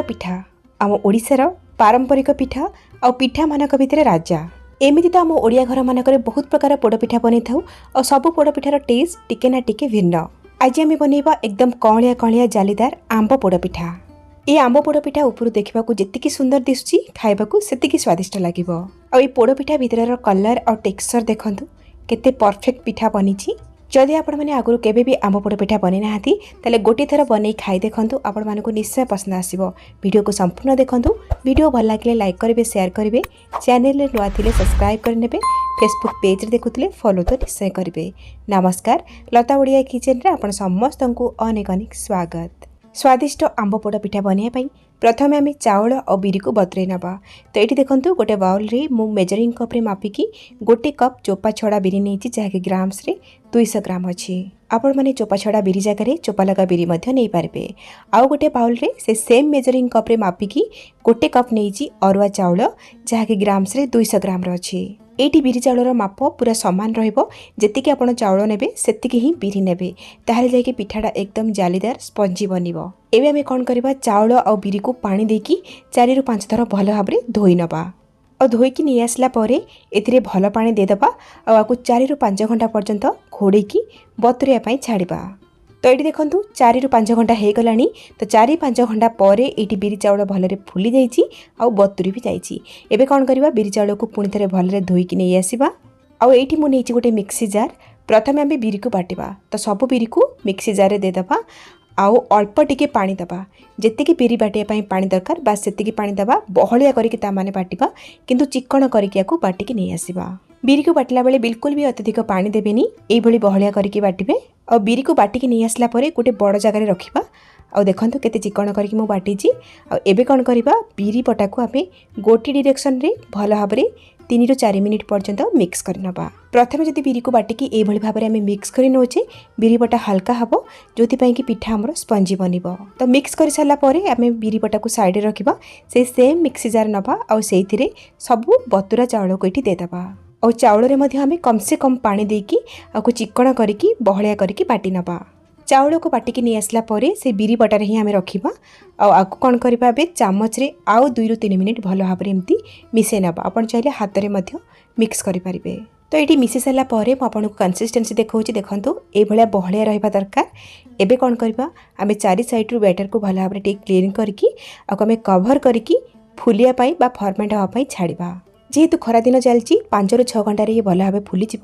पिठा आम ओडिशार पारंपरिक पिठा आ पिठा मानक भितर राजा। एमती तो आम ओडिया घर मानक बहुत प्रकार पोड़पिठा बन था और सब पोड़पिठार टेस्ट टिके ना टिके भिन्न। आज आम बनइबा एकदम कौलिया कौलिया जालीदार आंब पोड़पिठा। ये आंब पोड़पिठा ऊपर देखा जी सुंदर दिशुची खाइबाकू सेतिकी स्वादिष्ट लगे। आ पोड़पिठा भितर कलर और टेक्सचर देखूँ केते परफेक्ट पिठा बनी। जदि आपण मैंने आगुरी केबे भी आंब पोड़पिठा बनी ना ताले गोटे थर बन खाई देखूँ आपण मानक निश्चय पसंद आसो। वीडियो को संपूर्ण देखूँ। वीडियो भल लगे लाइक करेंगे, शेयर करेंगे, चैनल नुआ थे सब्सक्राइब करने, फेसबुक पेज देखुले फॉलो तो निश्चय करेंगे। नमस्कार, लता ओडिया किचन रे आपण समस्त को अनेक अनेक स्वागत। स्वादिष्ट आंब पोड़पिठा बनवाई प्रथम आम चाउल और बिरी को बतुरे नवा। तो ये देखूँ गोटे बाउल रे मु मेजरिंग कप रे मापिकी गोटे कप चोपा छड़ा बिरी नहीं जहाँकि ग्राम्स रे 200 ग्राम अच्छी। आपण मैंने चोपा छड़ा बिरी जगह चोपा लगा बिरी नहीं पारे। आउ गोटे बाउल रे से सेम मेजरिंग कप रे मापिकी गोटे कप नहीं अरुआ चाउल जहाँकि ग्राम्स रे 200 ग्राम अच्छी। एटी बिरी चाउलर माप पूरा सामान रहिबो। जेतिकी आपण चाउल नेबे सेतिकी ही बिरी नेबे, ताहले जाके पिठाटा एकदम जालीदार स्पंजी बनिबो। एबे आमे कोन करबा चाउल और बिरी को पानी देकी 4 ରୁ 5 थर भल भाबरे धोई नबा और धोईकी नहीं आसला परे एथिरे भल पानी दे दबा और आकु 4 ରୁ 5 घंटा पर्यंत घोड़ेकी बतुरिया पई छाड़िबा। तो ये देखूँ 4 ରୁ 5 घंटा हो गला। तो 4-5 घंटा पर ये बिरी चाउल भलरे फुली जाइए आउ बतुरी भी जाइए। एबे कौन करबा बिरी चाउल को पुणी थे भलरे धोईकी नहीं आसवा। आउ एठी मु नहीं गोटे मिक्सी जार। प्रथम आम बिरी को बाटिबा। तो सब बिरी को मिक्सी जार रे देदबा आउ अल्प टिके पानी दबा। जेतिकी बिरी बाटिया पानी दरकार बास सेतिकी पानी दबा। बहलिया करिकी ता माने बाटिबा किंतु चिकन करिकी याकू बाटिकी नहीं आसीबा। बिरी को बाटिला बेले बिल्कुल भी अत्यधिक पानी देबेनी, एई भली बहलिया करिकी बाटिबे। और बिरी को बाटिकी नहीं आसला परे गोटे बड़ जगह रखिबा। आ देखंतु केते चिकन करिकी मु बाटिची। आ एबे कोन करिबा बिरी पटा को आमे गोटी डायरेक्शन रे भल भाबरे 3 ରୁ 4 मिनिट पर्यंत मिक्स कर नबा। प्रथमे जदि बिरी को बाटिकी एई भली भाबरे आमे मिक्स करि नोचे बिरी पटा हल्का हबो जोथि पई कि पिठा हमर स्पंजी बनिबो। तो मिक्स करि साला परे आमे बिरी पटा को साइड रे रखिबा। से सेम मिक्सी जार नबा और सेइथिरे सब बतुरा चाउल को एठी दे दबा। और चाउल रे मध्ये आमे कम से कम पानी देकी आकु चिकन करिकी बहलिया करिकी बाटी नबा। चाउल को बाटिकी नहीं आसला परे से बिरी पटारे ही आमे रखिबा। आ आकु कोन करबा बे चामच रे आउ 2 ରୁ 3 मिनिट भल भाबरे एमती मिसे नबा। आपण चाहिले हाथ रे मध्ये मिक्स करि परिबे। तो एटी मिसे साला परे म आपन को कंसिस्टेंसी देखौची। देखंतु ए भलिया बहलिया रहिबा दरकार। एबे कोन करबा आमे चारि साइड रू बैटर को भल भाबरे टेक क्लीन करकी आकु आमे कवर करकी फुलिया पई बा फर्मेंट होआ पई छाड़िबा। जेहेतु खरा दिन चलती 5 ରୁ 6 घंटा ये भल भाव फुलीज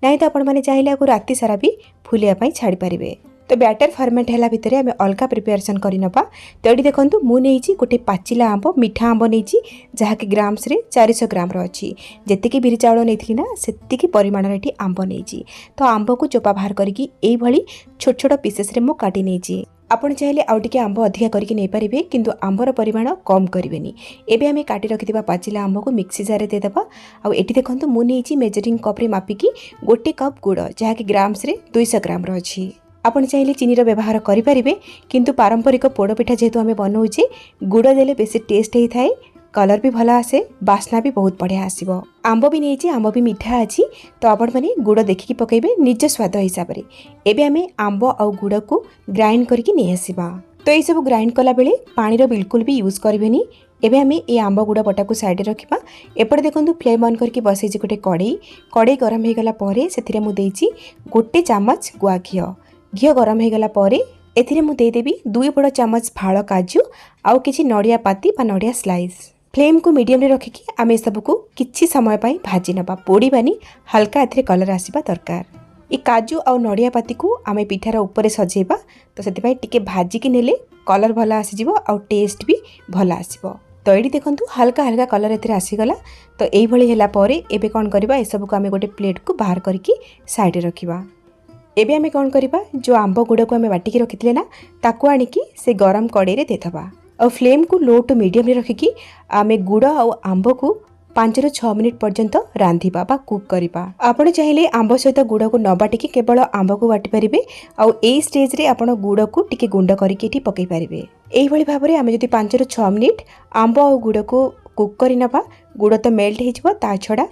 ना तो आपण मैंने चाहिए आपको राति सारा भी फुलिया छाड़ी पारे। तो बैटर फर्मेंट है भितर आम अलग प्रिपेरेसन करनबा। तो ये देखो मुझे गोटे पाचिला आंब मिठा आंब नहीं जहाँकि ग्राम्स रे 400 ग्राम अच्छी। जी बिरी चाउल नहीं ना से परिमाण ये आंब नहीं। तो आंब को चोपा बाहर करके यही छोट छोट पीसेस रे मु काटी नहीं। आपण चाहिए आउ टिके आंब अधिका करके नहीं पारे किंतु आंबर परिमाण कम करेनि। एबे आमे काटी रखिथिबा पाचिला आंब को मिक्सी जार दे दबा। आउ एठी देखंतु मु नेछि मेजरिंग कप रे मापिकी गोटे कप गुड़ जहाँकि ग्राम्स रे 200 ग्राम अच्छी। आपण चाहिए चीनी व्यवहार करि परिबे किंतु पारंपरिक पोड़पिठा जेहेतु आमे बनाउचे गुड़ देले बेसी टेस्ट होई थाए, कलर भी भल आसे, बास्ना भी बहुत बढ़िया आसीबो। आंब भी नहीं आंब भी मिठा अच्छी। तो आपण माने गुड़ देखिकी पकेबे निज स्वाद हिसाब रे। एबे आमे आंब और गुड़ को ग्राइंड करके नहीं आसीबा। तो ये सब ग्राइंड कला बेले पानी रो बिल्कुल भी यूज करबेनी। एबे आमे ए आंब गुड़ बटा को साइड रखिबा। एपटे देखंतु फ्लेम ऑन करके बसैछि गोटे कड़ई गरम हो गला परे सेथिरे मु देइछि गोटे चामच गुआ घी गरम हो गला परे एथिरे मु दे देबी 2 बड़ चामच फाळ काजू आउ किछि नडिया पाती बा नडिया स्लाइस। फ्लेम को मीडियम रे रखिकी आमे सब को किछि समय पई भाजी नबा। पोड़ीबानी हल्का एथिरे कलर आसीबा दरकार। ई काजू आउ नडिया पाती को आमे पिठार ऊपर सजेबा। तो सेति पई टिके भाजी की नेले कलर भला आसी जिवो आउ टेस्ट भी भला आसीबो। तो ये देखंतु हल्का हल्का कलर एथिरे आसीगला। तो एई भली हैला परे एबे कोन करबा ए सब को आमे गोटे प्लेट को बाहर करके साइड रे रखिबा। एबे आमे कोन करबा जो आंब गुड़ को आमे बाटिकी रखितले ना ताको आनिकी से गरम कड़ई रे देथबा। और फ्लेम को लो टू मीडियम रे रखिकी आमे गुड़ और आंब को 5 ରୁ 6 मिनिट पर्यंत रांधिबा बा कुक करिबा। आपण चाहिए आंब सहित गुड़ को न बाटिकी केवल आंब को बाटी पारिबे। आउ एई स्टेज रे आपण गुड़ को टिके गुंड करके एठी पकई पारिबे। एई भली भाबरे आमे जदि 5 ରୁ 6 मिनिट आंब और गुड़ को कुक करि नबा गुड़ तो मेल्ट हेजिबो। ता छडा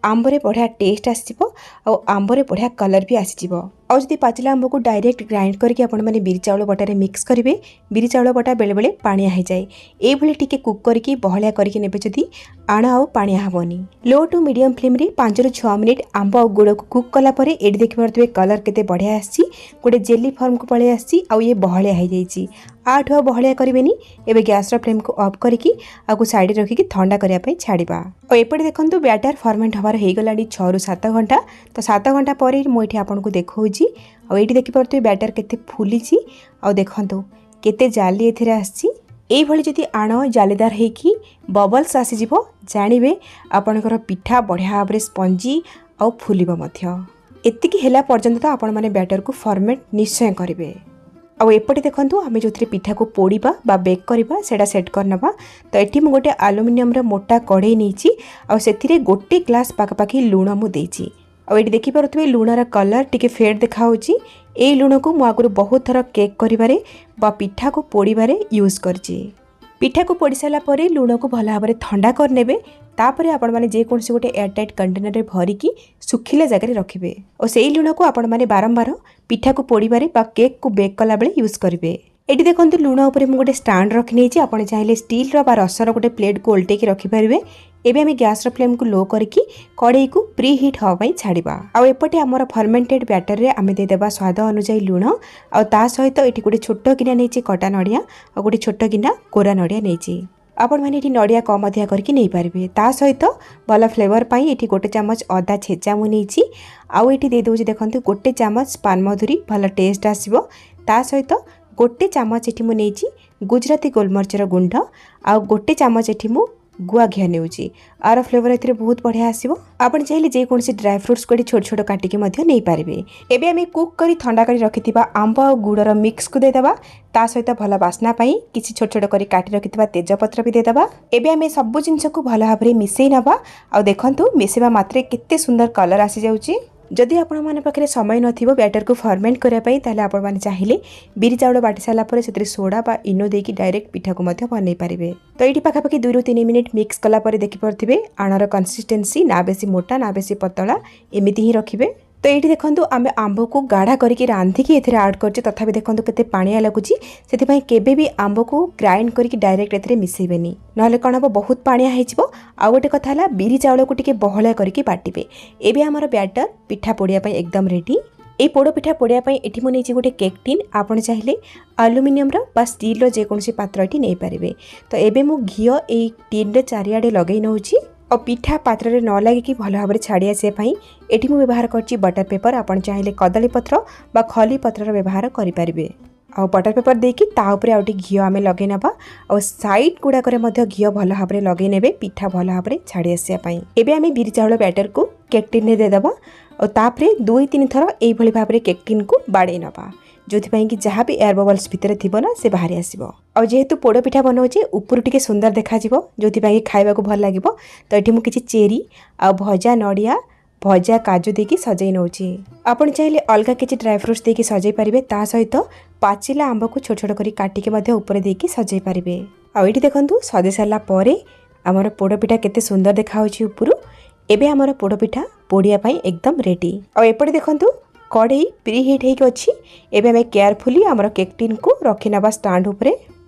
आंबरे बढ़िया टेस्ट आसीबो और आंबरे बढ़िया कलर भी आसीबो। ଆଉ ଯଦି ପାଚିଲା ଆମ୍ବକୁ ଡାଇରେକ୍ଟ ଗ୍ରାଇଣ୍ଡ କରିକି ଆପଣମାନେ ବିରି ଚାଉଳ ବଟାରେ ମିକ୍ସ କରିବେ, ବିରି ଚାଉଳ ବଟା ବେଳେବେଳେ ପାଣିଆ ହେଇଯାଏ। ଏଇଭଳି ଟିକେ କୁକ୍ କରିକି ବହଳିଆ କରିକି ନେବେ ଯଦି ଆଣ ଆଉ ପାଣିଆ ହେବନି। लो ଟୁ ମିडियम फ्लेम्रे 5 ରୁ 6 मिनिट आंब और गुड़ को कुक कला परे एडी देखिपे कलर केते बढ़िया आसी गोटे जेली फॉर्म को पळे आसी आ ये बहलिया हो जाइए। आठ बहलिया करेनि। एबे गैस रो फ्लेम को ऑफ करके आपको साइड रखिकी ठंडा करने पे छाड़िबा। और एपटे देखंतु बैटर फर्मेंट हबार हो गलानी 6 ରୁ 7 घंटा। तो 7 घंटा पर मुझे आपको देखौची आ एटी देखिपे बैटर केते फुलीची आ देखंतु केते जाली एथिरे आसी। एभली जदि आण जालीदार होइकी बबल्स आसीजिवो जानिबे आपणकर पिठा बढ़िया भाव में स्पंजी आउ फुलिबो मध्य। एतिकी हेला पर्यंत तो आपण माने बैटर को फॉर्मेट निश्चय करेंगे। आउ एपटे देखंतु आमे जो पिठा को पोड़ीबा बा बेक करबा सेटा सेट करनबा। तो एठी मु गोटे एल्युमिनियम रे मोटा कढ़ई नेची आ सेथिरे गोटे ग्लास पाखापाखि लुण मु देची। आ एठी देखि पारुथबे लुणर कलर टिके फेड देखा होची। ए लुण को मु आगुरु बहुत थर केक करिबारे बा पिठा को पोड़ीबारे यूज करची। पिठा को पोड़ी सारा पर लुण को भल भाव में ठंडा करने तापर आपण मैंने जेकोसी गोटे एयरटाइट कंटेनर भरिकी सुखिला जगह रखिए और से लुण को आपण मैंने बारंबार पिठा को पोड़ीबारे बा केक को बेक कला बेले यूज करेंगे। एटी देखो लुण उपर मुझे गोटे स्टाण्ड रखी आप चाहिए स्टील रो बा रसर गोटे प्लेट को उल्टेकी रखिपारे। एबे आमे गैस रो फ्लेम को लो करके कढ़ई को प्री हिट हवा पई छाड़िबा। आ एपटे हमर फर्मेंटेड बैटर रे आमे दे देबा स्वाद अनुसार लुण आ ता सहित एटी गोटे छोट गिना नेची कटा नडिया आ गोटे छोट गिना कोरा नडिया नेची। आपण माने एटी नडिया कम अधिया करके नै पारबे। ता सहित भल फ्लेवर पई एटी गोटे चम्मच अदा छेचा मु नेची आ एटी दे दोजी देखंतु गोटे चम्मच पानमधुरी भल टेस्ट आसीबो। ता सहित गोटे चम्मच एटी मु नेची गुजराती गोलमरचर गुंड आ गोटे चम्मच एटी मु गुआ घिया नेउची। आर फ्लेवर एथिरे बहुत बढ़िया आसीबो। आपण चाहिले जे कोनसी ड्राई फ्रूट्स को छोट छोट काटिके मध्य नै पारिबे। एबे आमे कुक करी ठंडा करी रखिथिबा आंब और गुड़र मिक्स को दे देबा। ता सहित भल बास्ना पई किछि छोट छोट करी काटी रखिथिबा तेजपत्र भी दे देबा। एबे आमे सब जिंस को भल भाबरे मिसै नबा। आ देखंतु मिसेबा मात्रे केते सुंदर कलर आसी जाउची। जदि आपण माने पाखरे समय नथिबो बैटर को फर्मेंट करिया पई ताले आपण माने चाहिले बिरी चाउल बाटी साला परे सेतरे सोडा बा इनो देकी डायरेक्ट पिठा को मध्य बनै पारिबे। तो एटी पाखापाखि 2 ରୁ 3 मिनिट मिक्स कला परे देखि परथिबे आणर कंसिस्टेंसी ना बेसी मोटा ना बेसी पतला एमिति ही रखिबे। तो ये देखो आम आंब को गाढ़ा करके रांधिकी एथिरे ऐड करछे तथापि देखो केते पानिया लगुची। सेथिपई केबे भी आंब को ग्राइंड करके डायरेक्ट एथिरे मिसेबेनी नहले कण हबो बहुत पानिया हेजिबो। आ गोटे कथा हला बिरी चाउल को टिके बहळा करके बाटिबे। एबे हमर बैटर पिठा पोड़िया पई एकदम रेडी। ए पोड़ पिठा पोड़िया पई एठी मु नेछि गोटे केक टिन। आपण चाहिले एल्युमिनियम रो बा स्टील रो जे कोनसी पात्र एठी नै पारिबे। तो एबे मु घियो ए टिन रे चारियाडे लगै नउची और पिठा पात्र रे न लागिकी भल भाव में छाड़ी आसे एठी मु व्यवहार करछि बटर पेपर। आपण चाहिले कदली पत्र बा खली पत्र व्यवहार करि परिबे। आ बटर पेपर देकी ता ऊपर आउटी घियो आमे लगे नबा और साइड गुडा करे मध्य घियो भल भाव में लगे नेबे पिठा भल भाव में छाड़ी आसे पई। एबे आमे बिरी चाउल बैटर को केक टिन ने दे दबा और तापरे 2-3 थर एई भली भाव में केक टिन को बाडे नबा जोथि कि जहाँ भी एयर बबल्स भितर थी ना से बाहरी आसो। और जेहेतु पोड़ पिठा बनाऊे ऊपर टिके सुंदर देखा जो खाइबा को भल लगे। तो ये मुझे चेरी आ भजा नड़िया भजा काजू देकी सजै नौची। आपण चाहिए अलग किसी ड्राई फ्रूट्स देकी सजै पारिबे। ता सहित पाचिला आंब को छोट छोट करी काटिके मध्य ऊपर देकी सजै पारिबे। आ एठी देखंतु सजै सारला परे हमर पोड़ पिठा केते सुंदर देखा होची ऊपर। एबे हमर पोड़ पिठा पोड़िया पई एकदम रेडी। आ एपटे देखंतु कढ़ई प्री हिट होइक अछि। एबे हमें केयरफुली हमर केक टिन को रखि नबा स्टैंड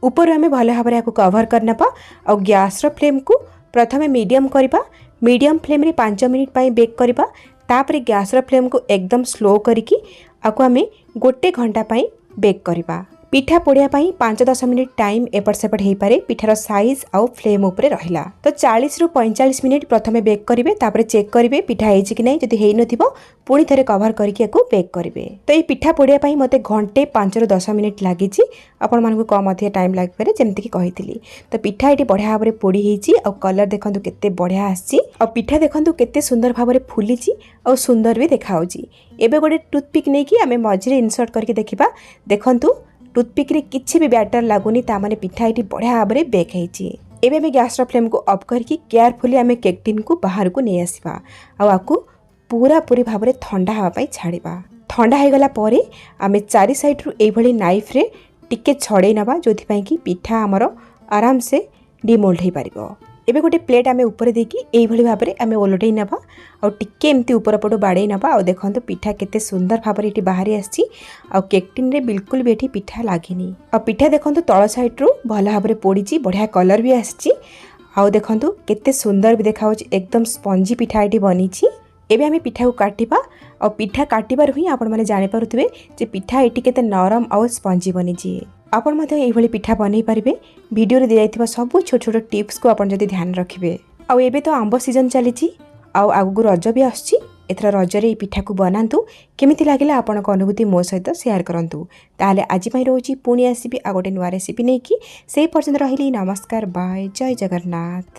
ऊपर हमें भल भाव में कवर करनबा। और गैस रो फ्लेम को प्रथमे मीडियम करबा। मीडियम फ्लेम रे 5 मिनिट पई बेक करबा। तापरे गैस रो फ्लेम को एकदम स्लो करिकी आको हमें गोटे घंटा पई बेक करबा। पिठा पोड़िया पई 5-10 मिनिट टाइम एपट सेपट हो पारे। पिठार साइज आउ फ्लेम उपरे रहिला। तो 40 ରୁ 45 मिनिट प्रथमे बेक करिवे। तापरे चेक करिवे पिठा हेछि कि नै। जदि हेइ नथिबो पुणी थरे कवर करके याको बेक करिवे। तो ये पिठा पोड़िया पई मते घंटे 5 ରୁ 10 मिनिट लागिछि। आपण मानकु कम अधिक टाइम लागि पारे जेमति कि कहितली। तो पिठा एटी बढ़िया भाव में पोड़ी हेछि और कलर देखंतु केते बढ़िया आछि। और पिठा देखंतु केते सुंदर भाव में फुलिछि और सुंदर भी देखा होछि। एबे गोटे टूथपिक नै कि हमें मझिरे इंसर्ट करके देखिबा। देखंतु टूथपिक रे किछि भी बैटर लागुनी ता माने पिठा एटी बढ़िया भाव में बेक हेछि। एबे हमें गैस रो फ्लेम को ऑफ करके केयरफुली हमें केक टिन को बाहर को नै आसीबा। आ आकु पूरा पूरी भाव में ठंडा हवा पई छाड़िबा। ठंडा हो गला परे आमे चारि साइड रु एई भली नाइफ रे टिके छड़े नबा जोथि पई कि पिठा हमरो आराम से डिमोल्ड हे पारिबो। एबे गोटे प्लेट आमे ऊपर देकी एई भली भाबरे आमे ओलटै नबा आ टिके एमती ऊपर पटो बाड़े नबा आ देखंतु पिठा केते सुंदर भाबरे एटी बाहरी आछि आ केक टिन रे बिल्कुल भी एटी पिठा लागिनी आ पिठा देखंतु तळ साइड रो भला भाबरे पोडिची बढ़िया कलर भी आछि आ देखंतु केते सुंदर भी देखाउछ एकदम स्पंजी पिठा एटी बनिची। एबे आमे पिठा को काटिबा और पिठा काटिबार ही आपण माने जानि पारुथबे जे पिठा एटी केते नरम और स्पंजी बनिची। आपण मते एई भली पिठा बनै पारिबे वीडियो रे दियाइथिबा सब छोट छोट टिप्स को आपण जदी ध्यान रखिबे। आ एबे तो आंब सीजन चलीची आ आगु रज भी आछी एथरा रज रे पिठा को बनांतु केमिति लागिला आपण को अनुभूति मो सहित शेयर करंतु। ताले आज पई रहउची पुणी आसीबी आ गोटे नुवा रेसिपी नै कि सेही पर्यंत रहिली नमस्कार बाय जय जगन्नाथ।